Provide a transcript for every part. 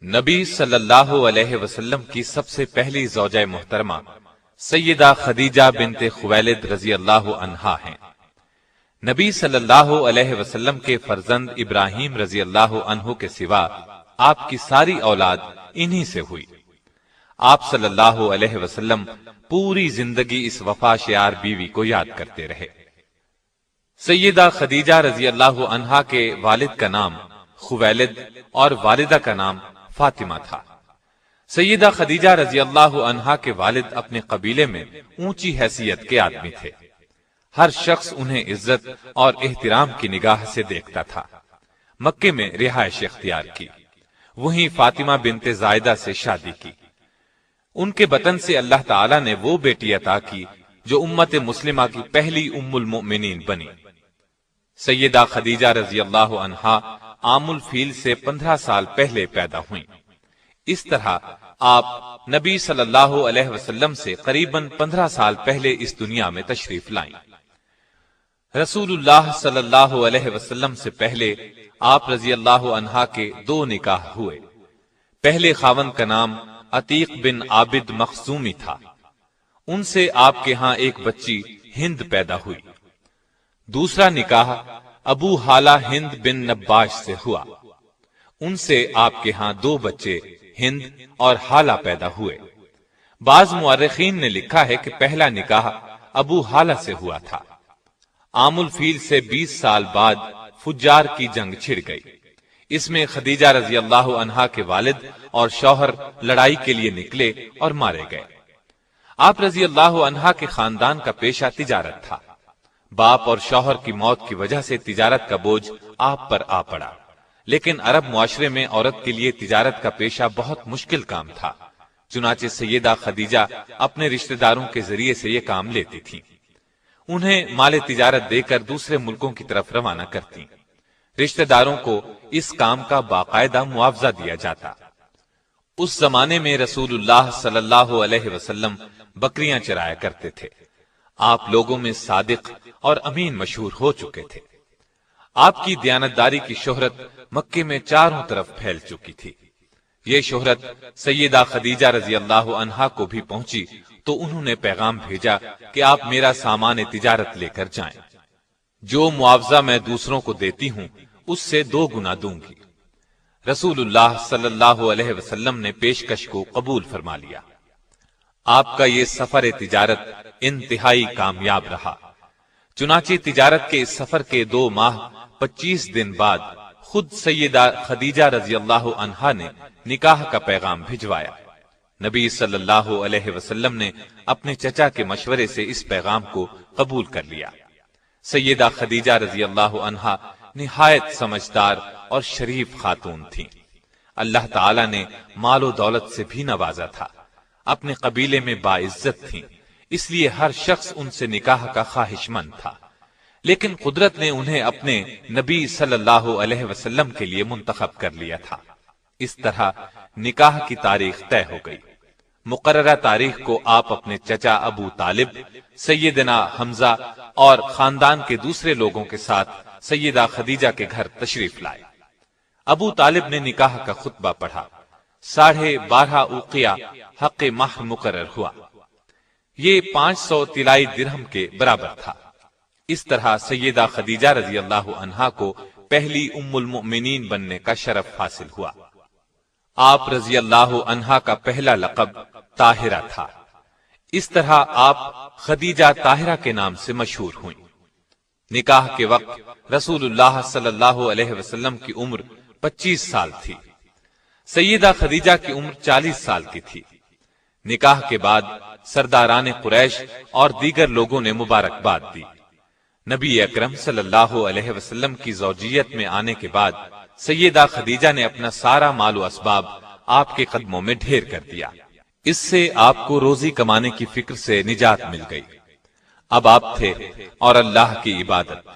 نبی صلی اللہ علیہ وسلم کی سب سے پہلی زوجہ محترمہ سیدہ خدیجہ بنت خویلد رضی اللہ عنہا ہیں۔ نبی صلی اللہ علیہ وسلم کے فرزند ابراہیم رضی اللہ عنہ کے سوا آپ کی ساری اولاد انہی سے ہوئی۔ آپ صلی اللہ علیہ وسلم پوری زندگی اس وفا شیار بیوی کو یاد کرتے رہے۔ سیدہ خدیجہ رضی اللہ عنہا کے والد کا نام خویلد اور والدہ کا نام فاطمہ تھا۔ سیدہ خدیجہ رضی اللہ عنہا کے والد اپنے قبیلے میں اونچی حیثیت کے آدمی تھے۔ ہر شخص انہیں عزت اور احترام کی نگاہ سے دیکھتا تھا۔ مکے میں رہائش اختیار کی، وہیں فاطمہ بنت زائدہ سے شادی کی۔ ان کے بطن سے اللہ تعالیٰ نے وہ بیٹی عطا کی جو امت مسلمہ کی پہلی ام المؤمنین بنی۔ سیدہ خدیجہ رضی اللہ عنہا عام الفیل سے 15 سال پہلے پیدا ہوئیں۔ اس طرح آپ نبی صلی اللہ علیہ وسلم سے قریباً 15 سال پہلے اس دنیا میں تشریف لائیں۔ رسول اللہ صلی اللہ علیہ وسلم سے پہلے آپ رضی اللہ عنہا کے 2 نکاح ہوئے۔ پہلے خاوند کا نام عتیق بن عابد مخزومی تھا۔ ان سے آپ کے ہاں ایک بچی ہند پیدا ہوئی۔ دوسرا نکاح ابو حالہ ہند بن نباش سے ہوا۔ ان سے آپ کے ہاں 2 بچے ہند اور حالہ پیدا ہوئے۔ بعض مورخین نے لکھا ہے کہ پہلا نکاح ابو حالہ سے ہوا تھا۔ عام الفیل سے 20 سال بعد فجار کی جنگ چھڑ گئی۔ اس میں خدیجہ رضی اللہ عنہا کے والد اور شوہر لڑائی کے لیے نکلے اور مارے گئے۔ آپ رضی اللہ عنہا کے خاندان کا پیشہ تجارت تھا۔ باپ اور شوہر کی موت کی وجہ سے تجارت کا بوجھ آپ پر آ پڑا، لیکن عرب معاشرے میں عورت کے لیے تجارت کا پیشہ بہت مشکل کام تھا۔ چنانچہ سیدہ خدیجہ اپنے رشتہ داروں کے ذریعے سے یہ کام لیتی تھیں۔ انہیں مال تجارت دے کر دوسرے ملکوں کی طرف روانہ کرتی۔ رشتہ داروں کو اس کام کا باقاعدہ معاوضہ دیا جاتا۔ اس زمانے میں رسول اللہ صلی اللہ علیہ وسلم بکریاں چرایا کرتے تھے۔ آپ لوگوں میں صادق اور امین مشہور ہو چکے تھے۔ آپ کی دیانتداری کی شہرت مکے میں چاروں طرف پھیل چکی تھی۔ یہ شہرت سیدہ خدیجہ رضی اللہ عنہا کو بھی پہنچی تو انہوں نے پیغام بھیجا کہ آپ میرا سامان تجارت لے کر جائیں۔ جو معاوضہ میں دوسروں کو دیتی ہوں اس سے 2 گنا دوں گی۔ رسول اللہ صلی اللہ علیہ وسلم نے پیشکش کو قبول فرما لیا۔ آپ کا یہ سفر تجارت انتہائی کامیاب رہا۔ چنانچہ تجارت کے اس سفر کے 2 ماہ 25 دن بعد خود سیدہ خدیجہ رضی اللہ عنہا نے نکاح کا پیغام بھجوایا۔ نبی صلی اللہ علیہ وسلم نے اپنے چچا کے مشورے سے اس پیغام کو قبول کر لیا۔ سیدہ خدیجہ رضی اللہ عنہا نہایت سمجھدار اور شریف خاتون تھیں۔ اللہ تعالی نے مال و دولت سے بھی نوازا تھا۔ اپنے قبیلے میں باعزت تھیں، اس لیے ہر شخص ان سے نکاح کا خواہش مند تھا، لیکن قدرت نے انہیں اپنے نبی صلی اللہ علیہ وسلم کے لیے منتخب کر لیا تھا۔ اس طرح نکاح کی تاریخ طے ہو گئی۔ مقررہ تاریخ کو آپ اپنے چچا ابو طالب، سیدنا حمزہ اور خاندان کے دوسرے لوگوں کے ساتھ سیدہ خدیجہ کے گھر تشریف لائے۔ ابو طالب نے نکاح کا خطبہ پڑھا۔ 12.5 اوقیہ حق مہر مقرر ہوا۔ یہ 500 طلائی درہم کے برابر تھا۔ اس طرح سیدہ خدیجہ رضی اللہ عنہا کو پہلی ام المؤمنین بننے کا شرف حاصل ہوا۔ آپ رضی اللہ عنہا کا پہلا لقب طاہرہ تھا۔ اس طرح آپ خدیجہ طاہرہ کے نام سے مشہور ہوئیں۔ نکاح کے وقت رسول اللہ صلی اللہ علیہ وسلم کی عمر 25 سال تھی۔ سیدہ خدیجہ کی عمر 40 سال کی تھی۔ نکاح کے بعد سرداران قریش اور دیگر لوگوں نے مبارکباد دی۔ نبی اکرم صلی اللہ علیہ وسلم کی زوجیت میں آنے کے بعد سیدہ خدیجہ نے اپنا سارا مال و اسباب آپ کے قدموں میں ڈھیر کر دیا۔ اس سے آپ کو روزی کمانے کی فکر سے نجات مل گئی۔ اب آپ تھے اور اللہ کی عبادت۔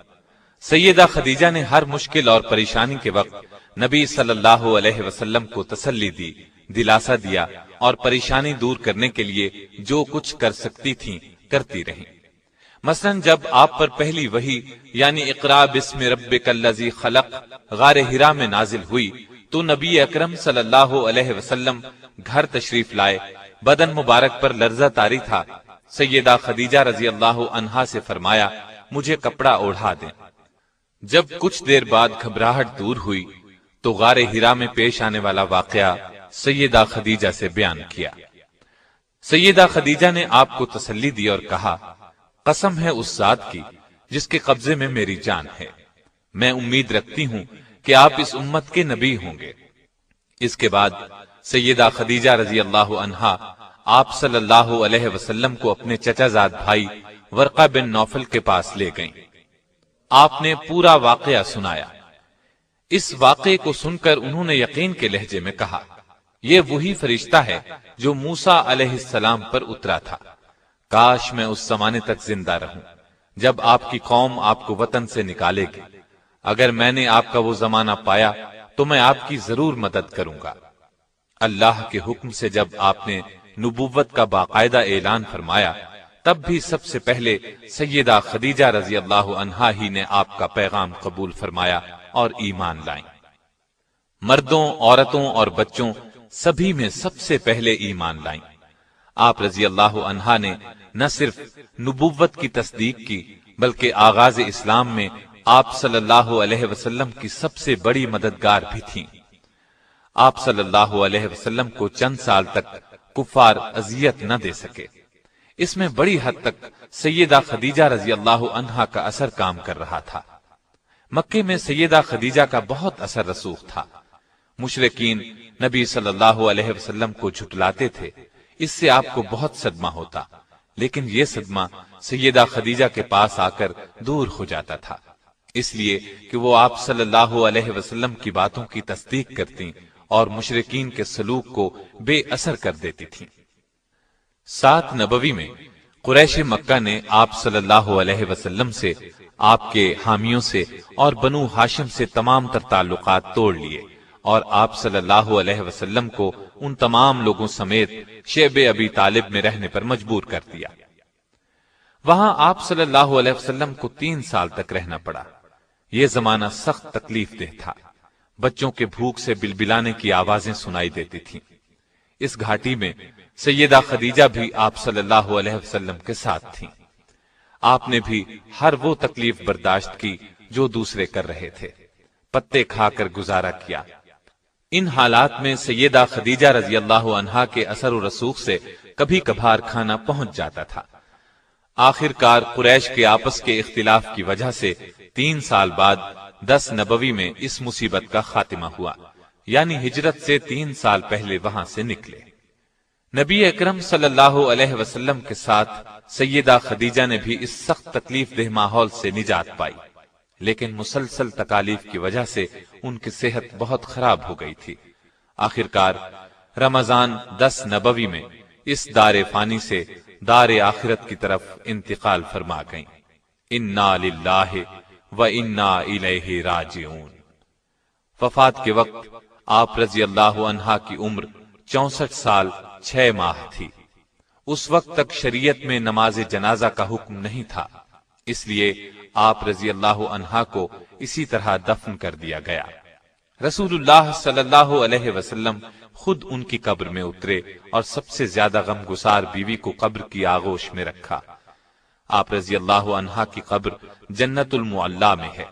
سیدہ خدیجہ نے ہر مشکل اور پریشانی کے وقت نبی صلی اللہ علیہ وسلم کو تسلی دی، دلاسا دیا اور پریشانی دور کرنے کے لیے جو کچھ کر سکتی تھیں کرتی رہیں۔ مثلا جب آپ پر پہلی وحی یعنی اقرا بسم ربک الذی خلق غار حرا میں نازل ہوئی تو نبی اکرم صلی اللہ علیہ وسلم گھر تشریف لائے، بدن مبارک پر لرزہ طاری تھا۔ سیدہ خدیجہ رضی اللہ عنہا سے فرمایا مجھے کپڑا اوڑھا دیں۔ جب کچھ دیر بعد گھبراہٹ دور ہوئی تو غار ہرا میں پیش آنے والا واقعہ سیدہ خدیجہ سے بیان کیا۔ سیدہ خدیجہ نے آپ کو تسلی دی اور کہا قسم ہے اس ذات کی جس کے قبضے میں میری جان ہے، میں امید رکھتی ہوں کہ آپ اس امت کے نبی ہوں گے۔ اس کے بعد سیدہ خدیجہ رضی اللہ عنہا آپ صلی اللہ علیہ وسلم کو اپنے چچا زاد بھائی ورقہ بن نوفل کے پاس لے گئیں۔ آپ نے پورا واقعہ سنایا۔ اس واقعے کو سن کر انہوں نے یقین کے لہجے میں کہا یہ وہی فرشتہ ہے جو موسیٰ علیہ السلام پر اترا تھا، کاش میں اس زمانے تک زندہ رہوں جب آپ کی قوم آپ کو وطن سے نکالے گی۔ اگر میں نے آپ کا وہ زمانہ پایا تو میں آپ کی ضرور مدد کروں گا۔ اللہ کے حکم سے جب آپ نے نبوت کا باقاعدہ اعلان فرمایا تب بھی سب سے پہلے سیدہ خدیجہ رضی اللہ عنہا ہی نے آپ کا پیغام قبول فرمایا اور ایمان لائیں۔ مردوں، عورتوں اور بچوں سبھی میں سب سے پہلے ایمان لائیں۔ آپ رضی اللہ عنہا نے نہ صرف نبوت کی تصدیق کی بلکہ آغاز اسلام میں آپ صلی اللہ علیہ وسلم کی سب سے بڑی مددگار بھی تھیں۔ آپ صلی اللہ علیہ وسلم کو چند سال تک کفار اذیت نہ دے سکے۔ اس میں بڑی حد تک سیدہ خدیجہ رضی اللہ عنہا کا اثر کام کر رہا تھا۔ مکے میں سیدہ خدیجہ کا بہت اثر رسوخ تھا۔ مشرکین نبی صلی اللہ علیہ وسلم کو جھٹلاتے تھے، اس سے آپ کو بہت صدمہ ہوتا، لیکن یہ صدمہ سیدہ خدیجہ کے پاس آ کر دور ہو جاتا تھا، اس لیے کہ وہ آپ صلی اللہ علیہ وسلم کی باتوں کی تصدیق کرتی اور مشرکین کے سلوک کو بے اثر کر دیتی تھی۔ 7 نبوی میں قریش مکہ نے آپ صلی اللہ علیہ وسلم سے، آپ کے حامیوں سے اور بنو ہاشم سے تمام تر تعلقات توڑ لیے اور آپ صلی اللہ علیہ وسلم کو ان تمام لوگوں سمیت شیب ابی طالب میں رہنے پر مجبور کر دیا۔ وہاں آپ صلی اللہ علیہ وسلم کو 3 سال تک رہنا پڑا۔ یہ زمانہ سخت تکلیف دہ تھا۔ بچوں کے بھوک سے بلبلانے کی آوازیں سنائی دیتی تھیں۔ اس گھاٹی میں سیدہ خدیجہ بھی آپ صلی اللہ علیہ وسلم کے ساتھ تھیں۔ آپ نے بھی ہر وہ تکلیف برداشت کی جو دوسرے کر رہے تھے، پتے کھا کر گزارا کیا۔ ان حالات میں سیدہ خدیجہ رضی اللہ عنہا کے اثر و رسوخ سے کبھی کبھار کھانا پہنچ جاتا تھا۔ آخر کار قریش کے آپس کے اختلاف کی وجہ سے 3 سال بعد 10 نبوی میں اس مصیبت کا خاتمہ ہوا، یعنی ہجرت سے 3 سال پہلے وہاں سے نکلے۔ نبی اکرم صلی اللہ علیہ وسلم کے ساتھ سیدہ خدیجہ نے بھی اس سخت تکلیف دہ ماحول سے نجات پائی، لیکن مسلسل تکالیف کی وجہ سے ان کی صحت بہت خراب ہو گئی تھی۔ آخر کار رمضان 10 نبوی میں اس دار فانی سے دار آخرت کی طرف انتقال فرما گئیں۔ انا للہ و انا الیہ راجعون۔ وفات کے وقت آپ رضی اللہ عنہا کی عمر 64 سال 6 ماہ تھی۔ اس وقت تک شریعت میں نماز جنازہ کا حکم نہیں تھا، اس لیے آپ رضی اللہ عنہا کو اسی طرح دفن کر دیا گیا۔ رسول اللہ صلی اللہ علیہ وسلم خود ان کی قبر میں اترے اور سب سے زیادہ غمگسار بیوی کو قبر کی آغوش میں رکھا۔ آپ رضی اللہ عنہا کی قبر جنت المعلا میں ہے۔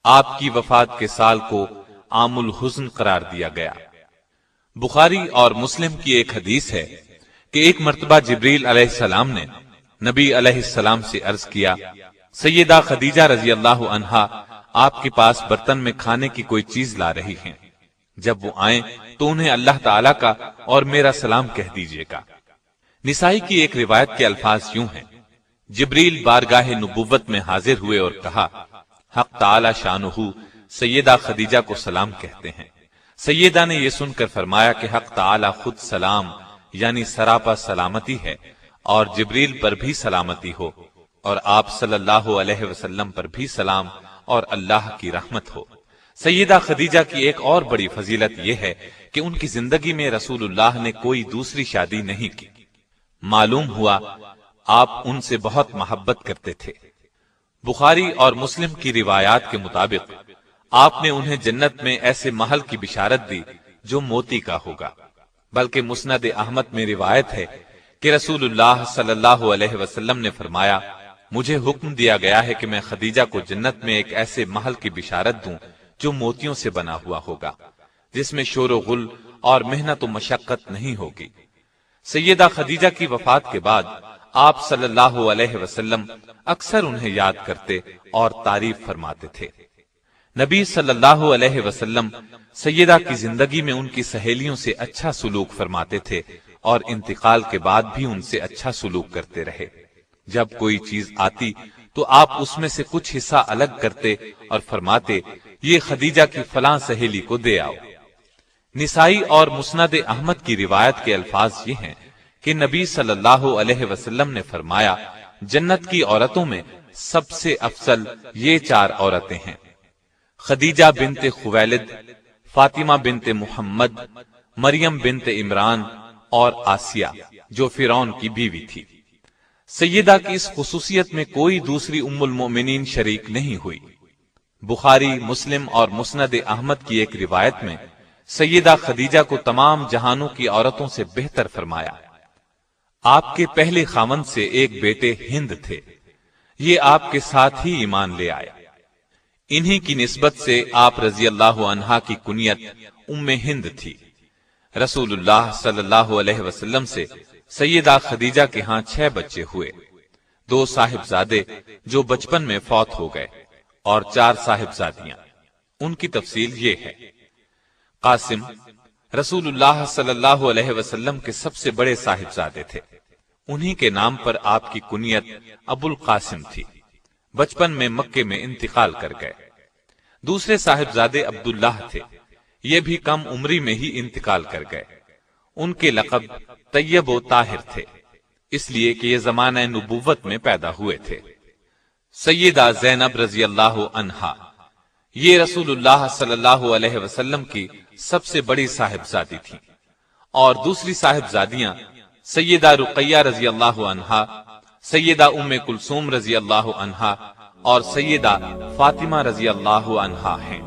آپ کی وفات کے سال کو عام الحزن قرار دیا گیا۔ بخاری اور مسلم کی ایک حدیث ہے کہ ایک مرتبہ جبریل علیہ السلام نے نبی علیہ السلام سے عرض کیا، سیدہ خدیجہ رضی اللہ عنہا آپ کے پاس برتن میں کھانے کی کوئی چیز لا رہی ہیں، جب وہ آئیں تو انہیں اللہ تعالیٰ کا اور میرا سلام کہہ دیجیے گا۔ نسائی کی ایک روایت کے الفاظ یوں ہیں، جبریل بارگاہ نبوت میں حاضر ہوئے اور کہا، حق تعالی شانہ سیدہ خدیجہ کو سلام کہتے ہیں۔ سیدہ نے یہ سن کر فرمایا کہ حق تعالی خود سلام یعنی سراپا سلامتی ہے، اور جبریل پر بھی سلامتی ہو، اور آپ صلی اللہ علیہ وسلم پر بھی سلام اور اللہ کی رحمت ہو۔ سیدہ خدیجہ کی ایک اور بڑی فضیلت یہ ہے کہ ان کی زندگی میں رسول اللہ نے کوئی دوسری شادی نہیں کی۔ معلوم ہوا آپ ان سے بہت محبت کرتے تھے۔ بخاری اور مسلم کی روایات کے مطابق آپ نے انہیں جنت میں ایسے محل کی بشارت دی جو موتی کا ہوگا۔ بلکہ مسند احمد میں روایت ہے کہ رسول اللہ صلی اللہ علیہ وسلم نے فرمایا، مجھے حکم دیا گیا ہے کہ میں خدیجہ کو جنت میں ایک ایسے محل کی بشارت دوں جو موتیوں سے بنا ہوا ہوگا، جس میں شور و غل اور محنت و مشقت نہیں ہوگی۔ سیدہ خدیجہ کی وفات کے بعد آپ صلی اللہ علیہ وسلم اکثر انہیں یاد کرتے اور تعریف فرماتے تھے۔ نبی صلی اللہ علیہ وسلم سیدہ کی زندگی میں ان کی سہیلیوں سے اچھا سلوک فرماتے تھے اور انتقال کے بعد بھی ان سے اچھا سلوک کرتے رہے۔ جب کوئی چیز آتی تو آپ اس میں سے کچھ حصہ الگ کرتے اور فرماتے، یہ خدیجہ کی فلاں سہیلی کو دے آؤ۔ نسائی اور مسند احمد کی روایت کے الفاظ یہ ہیں کہ نبی صلی اللہ علیہ وسلم نے فرمایا، جنت کی عورتوں میں سب سے افضل یہ 4 عورتیں ہیں: خدیجہ بنت خویلد، فاطمہ بنت محمد، مریم بنت عمران اور آسیہ جو فرعون کی بیوی تھی۔ سیدہ کی اس خصوصیت میں کوئی دوسری ام المؤمنین شریک نہیں ہوئی۔ بخاری، مسلم اور مسند احمد کی ایک روایت میں سیدہ خدیجہ کو تمام جہانوں کی عورتوں سے بہتر فرمایا۔ آپ کے پہلے خاوند سے ایک بیٹے ہند تھے، یہ آپ کے ساتھ ہی ایمان لے آئے۔ انہی کی نسبت سے آپ رضی اللہ عنہا کی کنیت ام ہند تھی۔ رسول اللہ صلی اللہ علیہ وسلم سے سیدہ خدیجہ کے ہاں 6 بچے ہوئے، 2 صاحبزادے جو بچپن میں فوت ہو گئے اور 4 صاحبزادیاں۔ ان کی تفصیل یہ ہے: قاسم رسول اللہ صلی اللہ علیہ وسلم کے سب سے بڑے صاحبزادے تھے، انہی کے نام پر آپ کی کنیت ابو القاسم تھی۔ بچپن میں مکے میں انتقال کر گئے۔ دوسرے صاحبزادے عبداللہ تھے، یہ بھی کم عمری میں ہی انتقال کر گئے۔ ان کے لقب طیب و طاہر تھے، اس لیے کہ یہ زمانہ نبوت میں پیدا ہوئے تھے۔ سیدہ زینب رضی اللہ عنہا، یہ رسول اللہ صلی اللہ علیہ وسلم کی سب سے بڑی صاحبزادی تھی، اور دوسری صاحبزادیاں سیدہ رقیہ رضی اللہ عنہا، سیدہ ام کلثوم رضی اللہ عنہا اور سیدہ فاطمہ رضی اللہ عنہا ہیں۔